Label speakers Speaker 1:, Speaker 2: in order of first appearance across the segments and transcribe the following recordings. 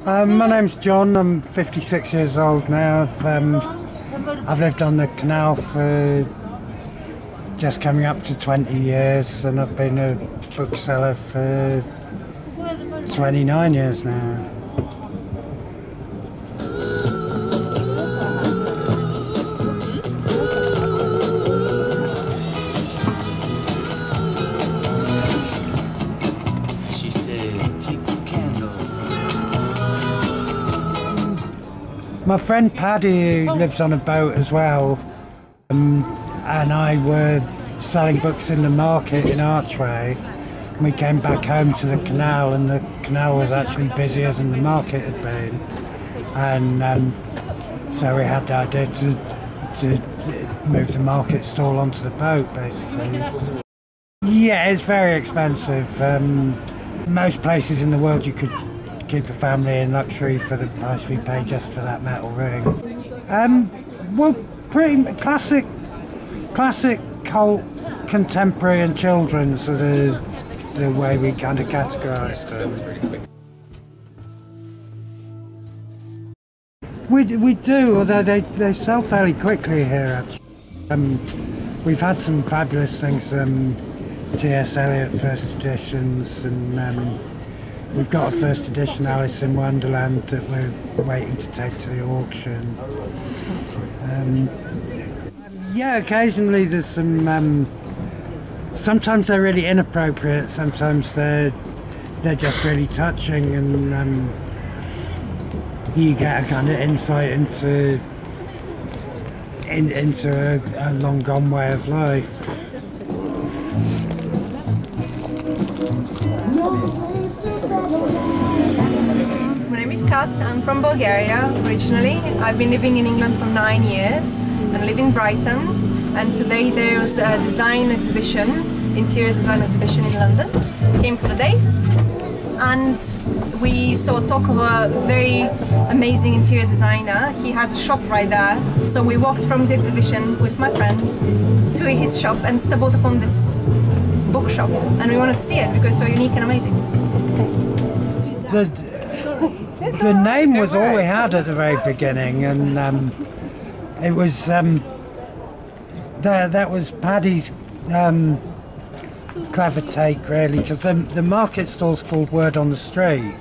Speaker 1: My name's John. I'm 56 years old now. I've lived on the canal for just coming up to 20 years, and I've been a bookseller for 29 years now. My friend Paddy, who lives on a boat as well, and I were selling books in the market in Archway. We came back home to the canal, and the canal was actually busier than the market had been. And so we had the idea to move the market stall onto the boat, basically. Yeah, it's very expensive. Most places in the world you could keep a family in luxury for the price we pay just for that metal ring. Well, pretty classic, cult, contemporary and children's are the way we kind of categorise them. We do, although they sell fairly quickly here, actually. We've had some fabulous things, T.S. Eliot first editions, and we've got a first edition Alice in Wonderland that we're waiting to take to the auction. Yeah, occasionally there's some. Sometimes they're really inappropriate. Sometimes they're just really touching, and you get a kind of insight into a long gone way of life.
Speaker 2: My name is Kat. I'm from Bulgaria originally. I've been living in England for 9 years and live in Brighton. And today there's a design exhibition, interior design exhibition in London. Came for the day, and we saw a talk of a very amazing interior designer. He has a shop right there. So we walked from the exhibition with my friend to his shop and stumbled upon this bookshop, and we wanted to see it because it's so unique and amazing.
Speaker 1: The name was all we had at the very beginning, and it was that was Paddy's clever take, really, because the market stall's called Word on the Street,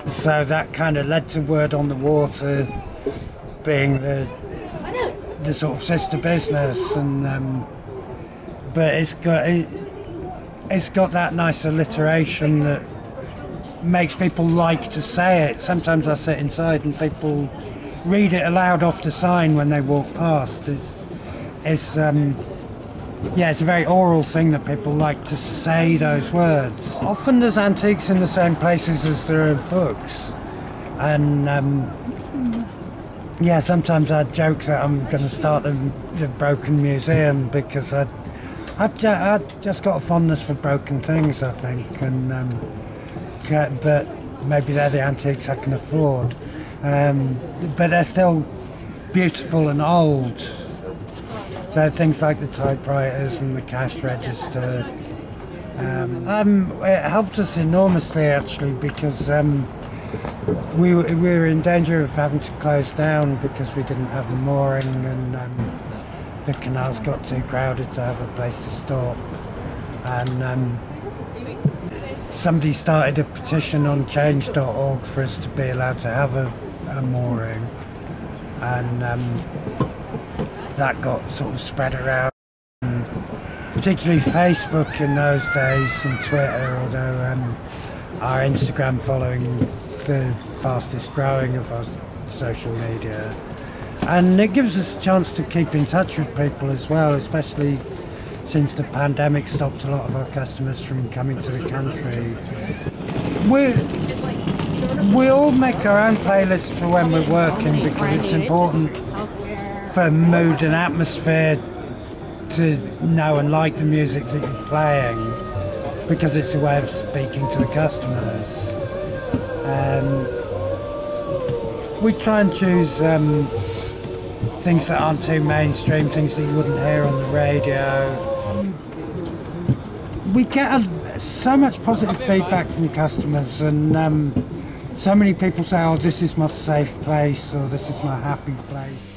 Speaker 1: so that kind of led to Word on the Water being the sort of sister business, and but it's got that nice alliteration that makes people like to say it. Sometimes I sit inside and people read it aloud off the sign when they walk past. It's a very oral thing that people like to say those words. Often there's antiques in the same places as there are books, and yeah, sometimes I joke that I'm going to start a broken museum because I've just got a fondness for broken things, I think, and but maybe they're the antiques I can afford, but they're still beautiful and old. So things like the typewriters and the cash register. It helped us enormously, actually, because we were in danger of having to close down because we didn't have a mooring, and the canals got too crowded to have a place to stop. And somebody started a petition on change.org for us to be allowed to have a mooring, and that got sort of spread around, and particularly Facebook in those days, and Twitter, although our Instagram following the fastest growing of our social media. And it gives us a chance to keep in touch with people as well, especially since the pandemic stopped a lot of our customers from coming to the country. We all make our own playlists for when we're working because it's important for mood and atmosphere to know and like the music that you're playing, because it's a way of speaking to the customers. We try and choose things that aren't too mainstream, things that you wouldn't hear on the radio. We get so much positive feedback from customers, and so many people say, oh, this is my safe place or this is my happy place.